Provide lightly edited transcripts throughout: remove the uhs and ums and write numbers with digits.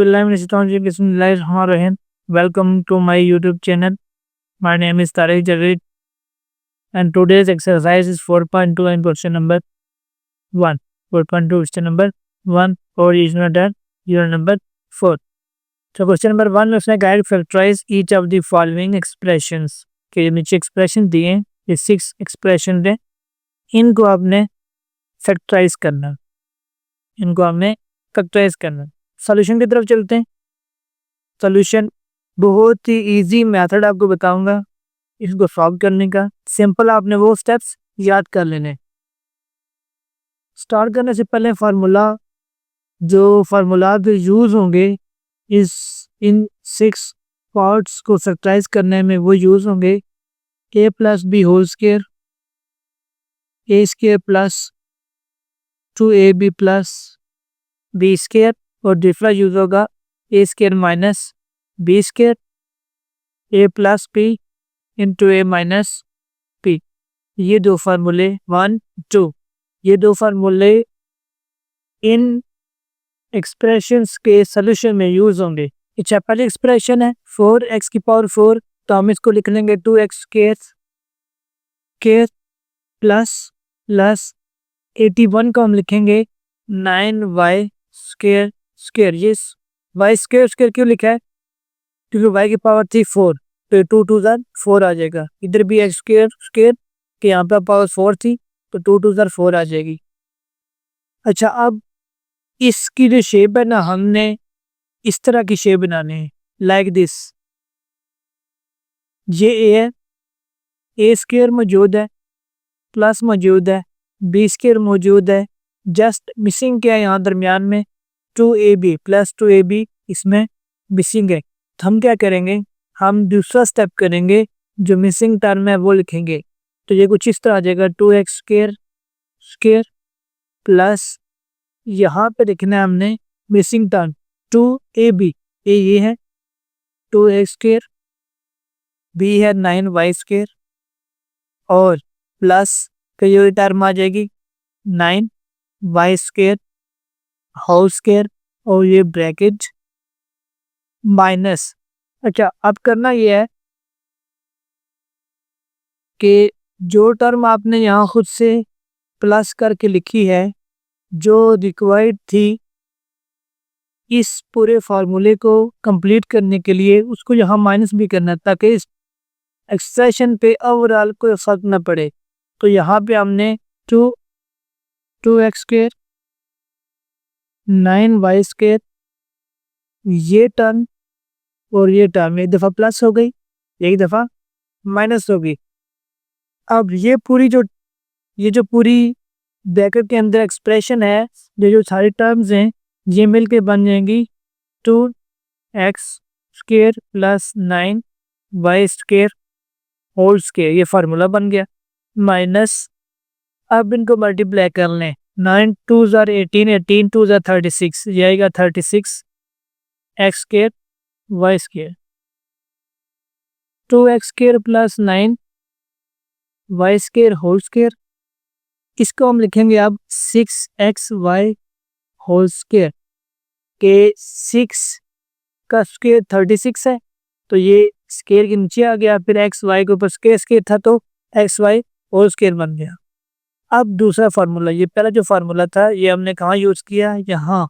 Bismillahirrahmanirrahim. Welcome to my YouTube channel. My name is Tariq Javid and today's exercise is 4.2 and question number 1. 4.2 question number 1 or is not done. Unit number 4. So question number 1 में उसने guide factorize each of the following expressions. के जो नीचे expression दिए हैं ये 6 expression हैं, इनको आपने factorize करना, सॉल्यूशन की तरफ चलते हैं। सॉल्यूशन बहुत ही इजी मेथड आपको बताऊंगा इसको सॉल्व करने का। सिंपल आपने वो स्टेप्स याद कर लेने। स्टार्ट करने से पहले फार्मूला जो यूज होंगे इन 6 पार्ट्स को फैक्टराइज करने में वो यूज होंगे a plus B whole square, A square plus 2ab plus B square, और दूसरा यूज होगा A square minus B square, A plus P into A minus P. ये दो फार्मूले 1, 2, ये दो फार्मूले इन एक्सप्रेशंस के सॉल्यूशन में यूज होंगे। ये पहली एक्सप्रेशन है 4x की पावर 4, तो हम इसको लिख लेंगे 2x स्क्वायर प्लस 81 को हम लिखेंगे 9y स्क्वायर। ये y स्क्वायर क्यों लिखा है? क्योंकि y की पावर थी 4, तो 2 2 4 आ जाएगा। इधर भी x स्क्वायर के यहाँ पे पावर 4 थी, तो 2 2 4 आ जाएगी। अच्छा, अब इसकी जो शेप है ना, हमने इस तरह की शेप बनानी है, लाइक दिस। ये a है, ए स्क्वायर मौजूद है, प्लस मौजूद है, बी स्क्वायर मौजूद है, जस्ट मिसिंग क्या है यहाँ दरमियान में 2ab प्लस 2ab इसमें मिसिंग है। तो हम क्या करेंगे, हम दूसरा स्टेप करेंगे, जो मिसिंग टर्म है वो लिखेंगे। तो ये कुछ इस तरह आ जाएगा 2x स्क्वायर प्लस यहाँ पे लिखना है हमने मिसिंग टर्म 2ab, ये है 2x स्क्वायर, b है 9y स्क्वायर, और प्लस का ये टर्म आ जाएगी 9y स्क्वायर होल स्क्वायर, और ये ब्रैकेट माइनस। अच्छा, अब करना ये है कि जो टर्म आपने यहाँ खुद से प्लस करके लिखी है, जो रिक्वायर्ड थी इस पूरे फार्मूले को कंप्लीट करने के लिए, उसको यहाँ माइनस भी करना ताकि इस एक्सप्रेशन पे ओवरऑल कोई फर्क ना पड़े। तो यहाँ पे हमने 2x स्क्वायर 9y स्क्वायर, ये टर्म और ये टर्म एक दफ़ा प्लस हो गई, एक दफ़ा माइनस हो गई। अब ये पूरी ब्रैकेट के अंदर एक्सप्रेशन है, जो सारी टर्म्स हैं ये मिलके बन जाएंगी 2x square plus 9y square whole square. ये फार्मूला बन गया माइनस। अब इनको मल्टीप्लाई कर लें, 9 2 18, 18 2 36, ये आएगा 36 x square y square, 2x square plus 9y square whole square. इसको हम लिखेंगे अब 6xy होल स्क्वायर, के 6 का स्क्वायर 36 है, तो ये स्क्वायर के नीचे आ गया, फिर xy के ऊपर स्क्वायर था तो xy होल स्क्वायर बन गया। अब दूसरा फार्मूला, ये पहला जो फार्मूला था ये हमने कहाँ यूज़ किया, यहाँ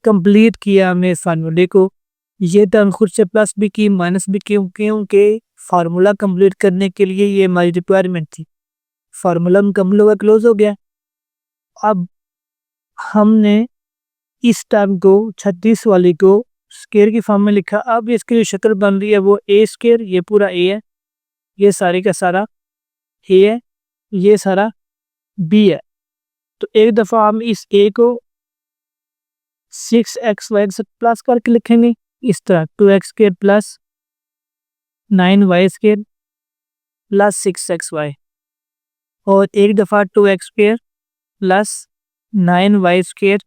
कंप्लीट किया हमने इस फार्मूले को। ये टर्म खुद से प्लस भी की माइनस भी की, क्योंकि फार्मूला कंप्लीट करने के लिए ये हमारी रिक्वायरमेंट थी। फार्मूला मुकम्मल होगा, क्लोज हो गया। अब हमने इस टर्म को 36 वाली को स्क्वायर की फॉर्म में लिखा। अब इसकी जो शक्ल बन रही है वो ए स्क्वायर, ये पूरा ए है, ये सारे का सारा ए है, ये सारा बी है। तो एक दफ़ा हम इस ए को 6xy से प्लस करके लिखेंगे इस तरह, 2x square plus 9y square plus 6xy, और एक दफ़ा 2x square plus 9y square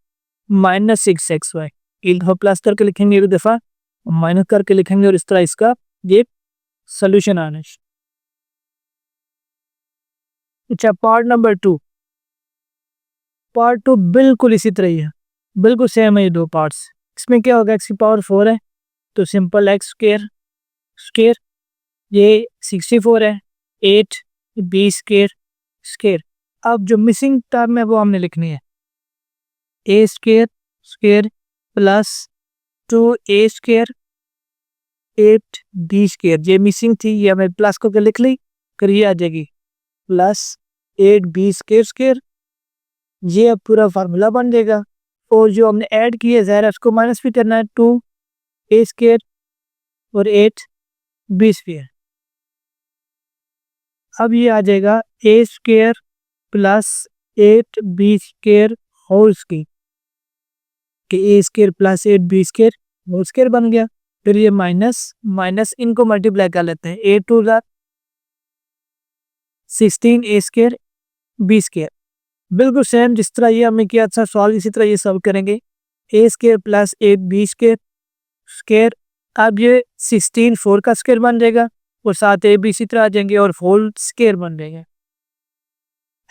minus 6xy, एक दफ़ा प्लस करके लिखेंगे, एक दफ़ा माइनस करके लिखेंगे, और इस तरह इसका ये सोल्यूशन आना है। अच्छा, पार्ट नंबर 2 बिल्कुल इसी तरह ही है, बिल्कुल सेम है ये दो पार्ट्स। इसमें क्या होगा, एक्स की पावर 4 है तो सिंपल एक्स स्क्र स्क्र, ये 64 है, 8 बी स्क्र स्क्र। अब जो मिसिंग टर्म है वो हमने लिखनी है, ए square square plus 2a² 8b², ये मिसिंग थी, ये हमें प्लस को लिख ली, फिर ये आ जाएगी प्लस 8b², ये अब पूरा फार्मूला बन जाएगा। और जो हमने ऐड किया ज़ाहिर उसको माइनस भी करना है, 2a² और 8b²। अब ये आ जाएगा a² plus 8b² whole square, कि a² plus 8b² whole square बन गया। फिर ये माइनस माइनस इनको मल्टीप्लाई कर लेते हैं, a 2 16 a² b²। बिल्कुल सेम जिस तरह ये हमने किया था सॉल्व, इसी तरह ये सॉल्व करेंगे, a² प्लस 8b² स्क्वायर। अब ये 16 4 का स्क्वायर बन जाएगा और साथ ए बी इसी तरह आ जाएंगे और होल स्क्वायर बन जाएंगे।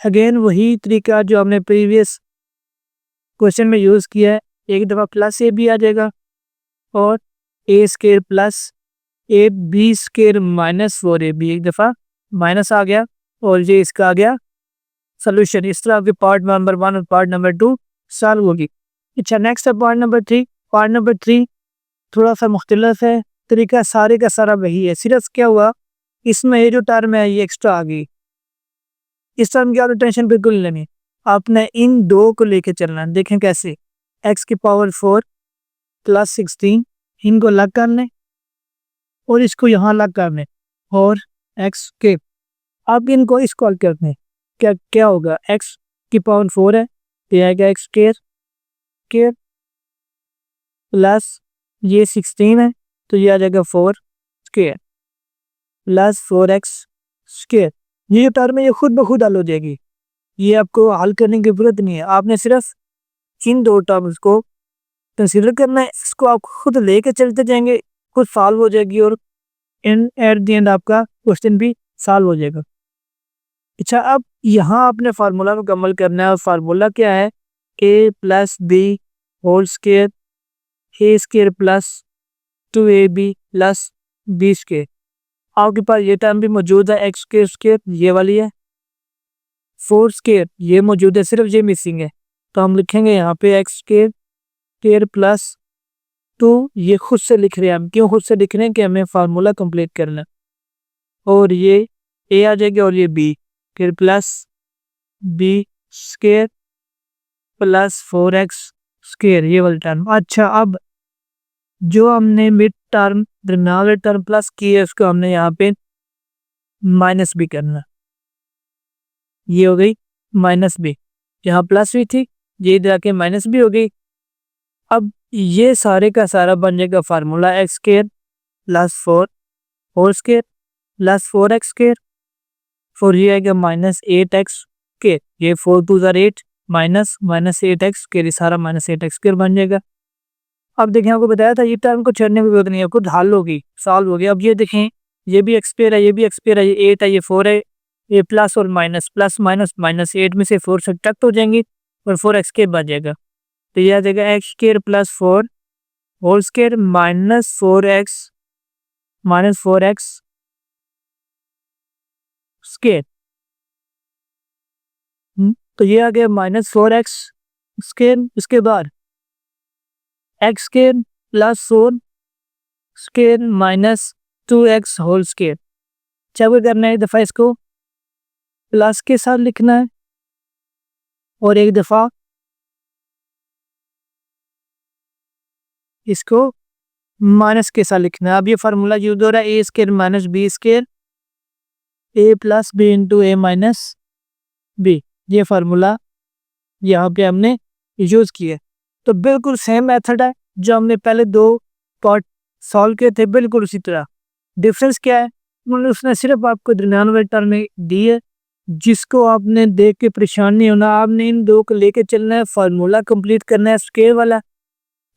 अगेन वही तरीका जो हमने प्रीवियस क्वेश्चन में यूज़ किया है, एक दफ़ा प्लस ए बी आ जाएगा और a² plus 8b² minus 4ab, एक दफ़ा माइनस आ गया और ये इसका आ गया सोल्यूशन। इस तरह आपके पार्ट नंबर 1 और पार्ट नंबर 2 सॉल्व होगी। अच्छा, नेक्स्ट है पार्ट नंबर 3। पार्ट नंबर 3 थोड़ा सा मुख्तलिफ है, तरीका सारे का सारा वही है, सिर्फ क्या हुआ इसमें ये जो टर्म है ये एक्स्ट्रा आ गई। इस टर्म की आपने टेंशन बिल्कुल नहीं लेनी, आपने इन दो को लेके चलना है। देखें कैसे, एक्स की पावर 4 प्लस 16 इनको अलग करने और इसको यहाँ अलग करने और एक्स के, अब इनको इसको अलग करने, क्या क्या होगा, एक्स की पावर 4 है तो आएगा एक्स स्क्वायर प्लस ये 16 है तो ये आ जाएगा 4 स्क्वायर प्लस 4x²। ये जो टर्म है ये खुद ब खुद हल हो जाएगी, ये आपको हल करने की जरूरत नहीं है, आपने सिर्फ इन दो टर्म्स को कंसीडर करना है, इसको आप खुद लेके चलते जाएंगे, खुद सॉल्व हो जाएगी और इन एट द एंड आपका क्वेश्चन भी सॉल्व हो जाएगा। अच्छा, अब यहाँ आपने फार्मूला मुकम्मल करना है और फार्मूला क्या है, a plus B whole square a² plus 2ab plus b²। आपके पास ये टर्म भी मौजूद है, x² ये वाली है, 4² ये मौजूद है, सिर्फ ये मिसिंग है तो हम लिखेंगे यहाँ पे x² प्लस 2, ये खुद से लिख रहे हैं हम, क्यों खुद से लिख रहे हैं कि हमें फार्मूला कंप्लीट करना, और ये a आ जाएगा और ये b, फिर प्लस b² प्लस 4x² ये वाला टर्म। अच्छा, अब जो हमने मिड टर्म दरमियान टर्म प्लस की है उसको हमने यहाँ पे माइनस भी करना, ये हो गई माइनस बी, यहाँ प्लस भी थी ये इधर आके माइनस भी हो गई। अब ये सारे का सारा बन जाएगा formula x² plus 4 whole square plus 4x² और ये आएगा माइनस 8x², ये 4 2 8 माइनस माइनस 8x², ये सारा माइनस 8x² बन जाएगा। अब देखें आपको बताया था ये टर्म को छोड़ने की जरूरत नहीं है, खुद हल होगी सॉल्व हो गया। अब ये देखें ये भी x² है, ये भी x² है, ये 8 है, ये 4 है, ये प्लस और माइनस प्लस माइनस माइनस 8 में से 4 सब्ट्रैक्ट हो जाएंगी और 4x² बच जाएगा, तो ये आ जाएगा x² plus 4 whole square minus 4x square. तो ये आ गया माइनस 4x², इसके बाद x² plus 4 square minus 2x whole square. क्या करना है, एक दफ़ा इसको प्लस के साथ लिखना है और एक दफ़ा इसको माइनस के साथ लिखना है। अब ये फार्मूला यूज हो रहा है a² minus b², a plus B into A minus B, ये फार्मूला यहाँ पे हमने यूज़ किया। तो बिल्कुल सेम मेथड है जो हमने पहले दो पार्ट सॉल्व किए थे, बिल्कुल उसी तरह। डिफरेंस क्या है, उन्होंने उसने सिर्फ आपको दरमियान वाले टर्म में दी है, जिसको आपने देख के परेशान नहीं होना, आपने इन दो को लेके चलना है, फार्मूला कंप्लीट करना है स्क्वायर वाला,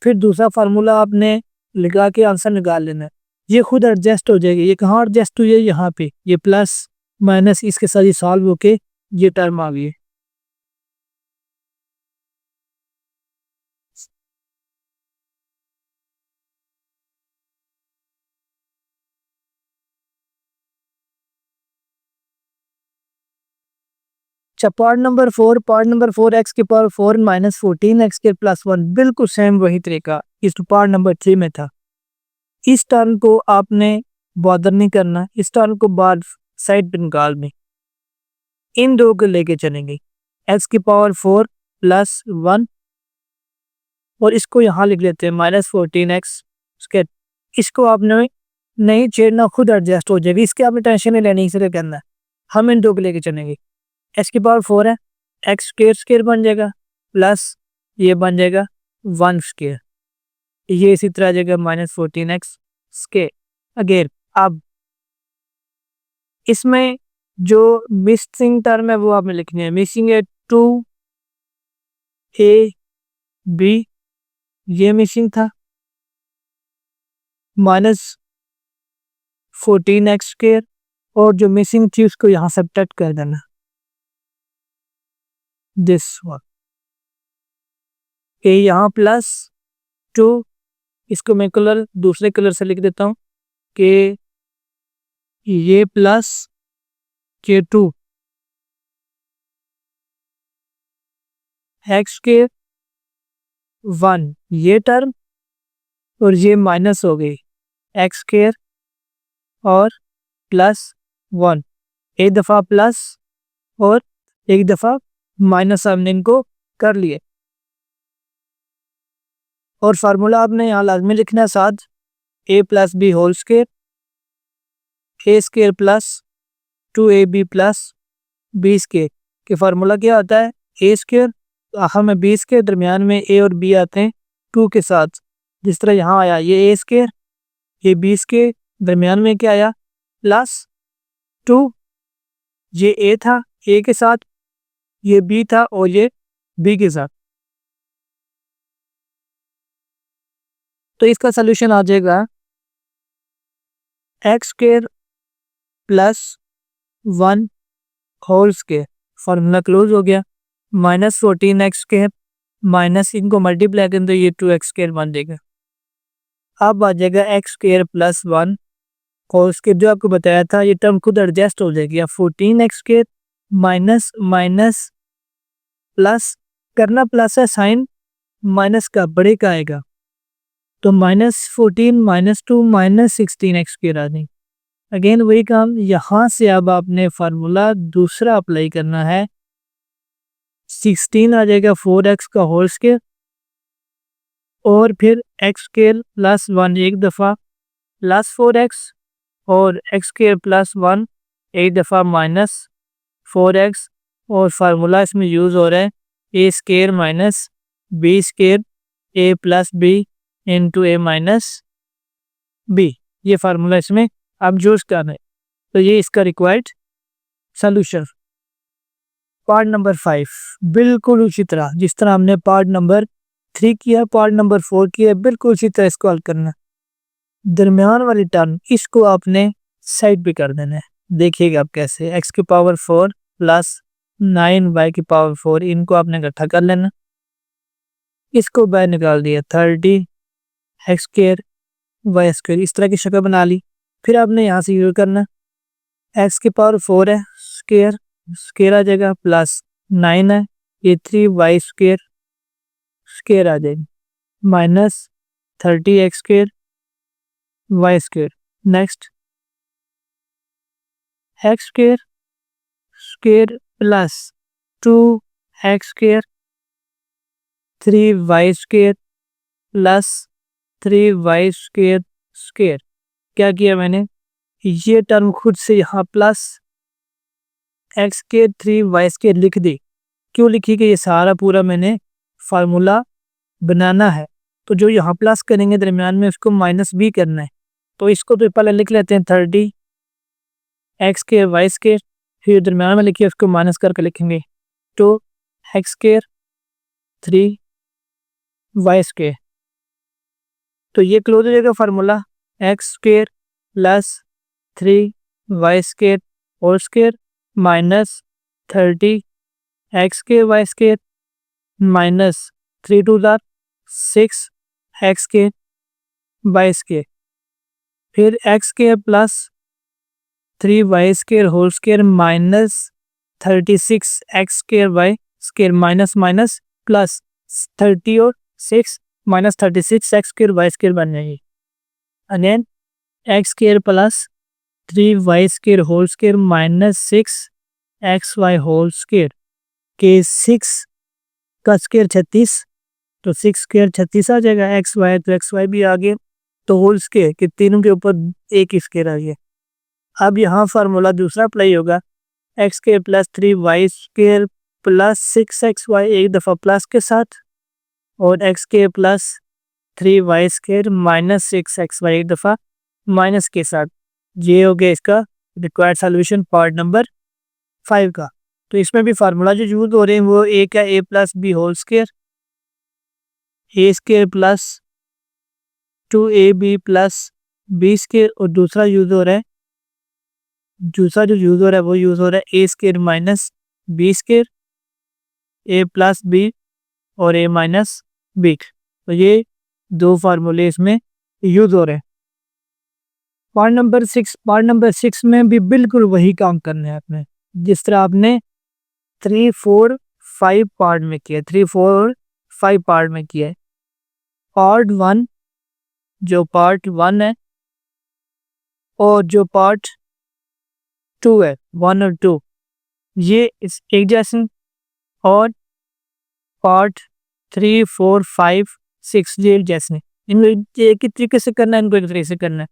फिर दूसरा फार्मूला आपने लगा के आंसर निकाल लेना है। ये खुद एडजस्ट हो जाएगी, ये कहाँ एडजस्ट हुई है, यहाँ पे ये प्लस माइनस इसके साथ ही सॉल्व होके ये टर्म आ गई है। अच्छा पार्ट नंबर 4 एक्स की पावर 4 माइनस 14 एक्स के प्लस 1, बिल्कुल सेम वही तरीका इस पार्ट नंबर 3 में था। इस टर्म को आपने बॉदर नहीं करना, इस टर्म को बाद साइड पे निकाल में इन दो को लेके चलेंगे, एक्स की पावर 4 प्लस 1 और इसको यहाँ लिख लेते हैं माइनस 14 एक्स स्क्वायर। इसको आपने नहीं छेड़ना, खुद एडजस्ट हो जाएगी, इसके आपने टेंशन नहीं लेनी, इसलिए करना है। हम इन दो को लेके चलेंगे, एक्स की पावर 4 है, एक्स स्क्वायर स्क्वायर बन जाएगा प्लस ये बन जाएगा 1 स्क्वायर, ये इसी तरह आ जाएगा माइनस 14 एक्स स्क्वायर। अगेन अब इसमें जो मिसिंग टर्म है वो आपने लिखनी है, मिसिंग है 2ab, ये मिसिंग था, माइनस 14 एक्स स्क्वायर, और जो मिसिंग थी उसको यहाँ सब्ट्रैक्ट कर देना, दिस वन, ए यहाँ प्लस 2, इसको मैं कलर दूसरे कलर से लिख देता हूँ कि ये प्लस के 2 एक्स के 1 ये टर्म, और ये माइनस हो गई एक्स स्क्वायर और प्लस 1, एक दफ़ा प्लस और एक दफ़ा माइनस, हमने इनको कर लिए। और फार्मूला आपने यहाँ लाजमी लिखना है साथ, A plus B whole square, A square plus 2ab plus B square के फार्मूला क्या होता है, ए स्क्वायर हमें बी स्क्वायर, दरमियान में ए और बी आते हैं 2 के साथ, जिस तरह यहाँ आया ये ए स्क्वायर, ये बी स्क्वायर, दरमियान में क्या आया प्लस 2, ये ए था ए के साथ, ये बी था और ये बी के साथ। तो इसका सोल्यूशन आ जाएगा X square plus 1 whole square, formula close हो गया, माइनस 14 एक्स स्क्वायर माइनस इनको मल्टीप्लाई करें तो ये 2 एक्स स्क्वायर बन जाएगा। अब आ जाएगा X square plus 1 whole square, जो आपको बताया था ये टर्म खुद एडजस्ट हो जाएगी। अब 14 X square minus minus plus करना, प्लस है साइन माइनस का बड़े का आएगा, तो minus 14 minus 2 minus 16 X square आ जाएगी। अगेन वही काम, यहाँ से अब आपने फार्मूला दूसरा अप्लाई करना है, 16 आ जाएगा 4x का होल स्क्वायर और फिर एक्स स्क्वायर प्लस 1 एक दफ़ा प्लस 4x और एक्स स्क्वायर प्लस 1 एक दफ़ा माइनस 4x, और फार्मूला इसमें यूज़ हो रहा है A square minus B square A plus B into A minus B, ये फार्मूला इसमें आप यूज़ कर रहे हैं। तो ये इसका रिक्वायर्ड सॉल्यूशन। पार्ट नंबर 5 बिल्कुल उसी तरह जिस तरह हमने पार्ट नंबर 3 किया, पार्ट नंबर 4 किया, बिल्कुल उसी तरह इसको हल करना। दरमियान वाली टर्म इसको आपने साइड पे कर देना है, देखिएगा आप कैसे, एक्स की पावर 4 प्लस 9 वाई की पावर 4, इनको आपने इकट्ठा कर लेना, इसको बाहर निकाल दिया 30 एक्स स्क्वायर वाई स्क्वायर, इस तरह की शक्ल बना ली। फिर आपने यहाँ से यूज करना, एक्स की पावर 4 है स्क्वायर स्क्वायर आ जाएगा प्लस 9 है, ये 3 वाई स्क्वायर स्क्वायर आ जाएगी minus 30 X square Y square. Next X square square plus 2 X square 3 Y square plus 3 Y square square. क्या किया मैंने, ये टर्म खुद से यहाँ प्लस एक्स के 3 वाई स्क्वायर लिख दी, क्यों लिखी कि ये सारा पूरा मैंने फार्मूला बनाना है, तो जो यहाँ प्लस करेंगे दरमियान में उसको माइनस भी करना है, तो इसको तो पहले लिख लेते हैं 30 एक्स के वाई स्क्वायर, फिर दरमियान में लिखिए उसको माइनस करके लिखेंगे 2 एक्स स्क्वायर 3 वाई स्क्वायर। तो ये क्लोज हो जाएगा formula, X square plus 3 Y square whole square minus 30 X के Y square minus 3 to the 6 X के वाई स्क्वायर, फिर एक्स के plus 3 Y square whole square minus 36 X square Y square minus minus plus 30 और 6 minus 36 X square Y square बन जाएगी। Again X square plus 3 Y square whole square minus 6 X Y whole square के 6 का square 36, तो 6 square 36 आ जाएगा। X Y तो x Y भी आ गए, तो होल स्केयर के तीनों के ऊपर एक ही स्केयर आ गया। अब यहाँ फार्मूला दूसरा अप्लाई होगा, X square plus 3 Y square plus 6 X Y एक दफ़ा प्लस के साथ, और X square plus 3 Y square minus 6 X Y एक दफ़ा माइनस के साथ। ये हो गया इसका रिक्वायर्ड सॉल्यूशन पार्ट नंबर 5 का। तो इसमें भी फार्मूला जो यूज हो रहे हैं वो एक है A plus B whole square, A square plus 2ab plus B square, और दूसरा यूज हो रहा है, दूसरा जो यूज हो रहा है वो यूज हो रहा है ए स्केयर माइनस बी स्केयर, ए प्लस बी और ए माइनस बी। तो ये दो फार्मूले इसमें यूज हो रहे हैं। पार्ट नंबर 6 में भी बिल्कुल वही काम करना है आपने, जिस तरह आपने 3, 4, 5 पार्ट में किया, 3, 4, 5 पार्ट में किया है। पार्ट 1 जो पार्ट 1 है और जो पार्ट 2 है, 1 और 2 ये इस एक जैसे, और पार्ट 3, 4, 5, 6 ये एक जैसे। इनको एक ही तरीके से करना है, इनको एक तरीके से करना है।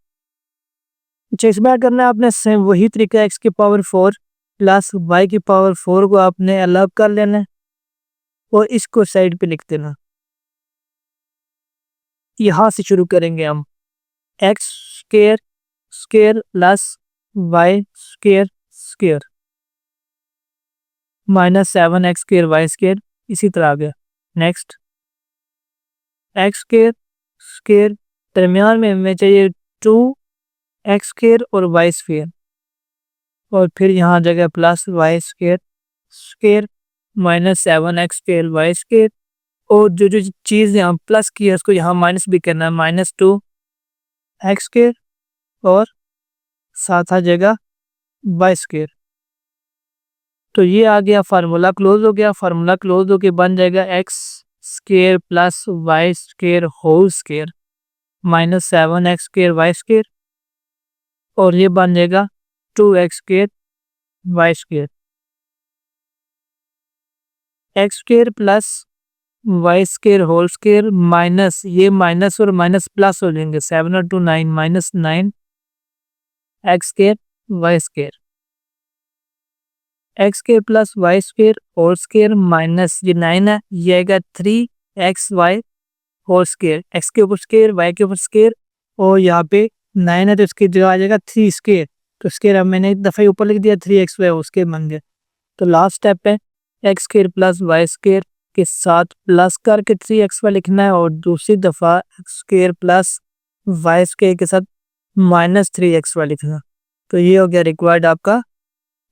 चेस बैक करना है आपने सेम वही तरीका, एक्स की पावर 4 प्लस वाई की पावर 4 को आपने अलग कर लेना है और इसको साइड पे लिख देना। यहाँ से शुरू करेंगे हम, X square square plus Y square square minus 7 X square Y square, इसी तरह आ गया। नेक्स्ट एक्स स्केयर स्केयर, दरमियान में हमें चाहिए 2 एक्स स्केयर और वाई स्केयर, और फिर यहाँ आ जाएगा plus Y square square minus 7 X square Y square, और जो जो चीज़ यहाँ प्लस की है उसको यहाँ माइनस भी करना है, माइनस 2 एक्स स्केयर और साथ आ जाएगा वाई स्केयर। तो ये आ गया, फार्मूला क्लोज हो गया। फार्मूला क्लोज होके बन जाएगा X square plus Y square whole square minus 7 X square Y square, और ये बन जाएगा 2 X square Y square. X square plus Y square whole square minus, ये माइनस और माइनस प्लस हो जाएंगे, 7 और 2 9 minus 9 X square Y square. X square plus Y square whole square minus ये 9 है, ये आएगा 3 X Y whole square, x के ऊपर स्केयर वाई के ऊपर स्केयर, और यहाँ पे 9 है तो इसकी जगह आ जाएगा 3 स्केयर, तो स्केयर अब मैंने एक दफ़ा ऊपर लिख दिया, 3 एक्स वाई होल स्केयर बन गया। तो लास्ट स्टेप है X square plus Y square के साथ प्लस करके 3 एक्स वाई लिखना है, और दूसरी दफ़ा X square plus Y square के साथ माइनस 3 एक्स वाई लिखना। तो ये हो गया रिक्वायर्ड आपका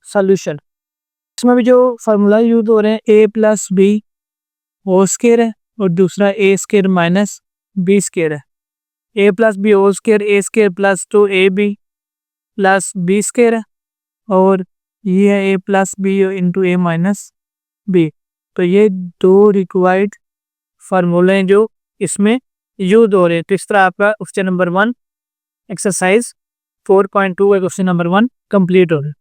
सोल्यूशन। इसमें भी जो फार्मूला यूज हो रहे हैं A plus B whole square है, और दूसरा A square minus B square है। A plus B whole square A square plus 2 A B plus B square है, और ये है A plus B into A minus B. तो ये दो रिक्वायर्ड फार्मूले हैं जो इसमें यूज हो रहे हैं। तो इस तरह आपका question number 1 exercise 4.2 question number 1 complete हो रहा है।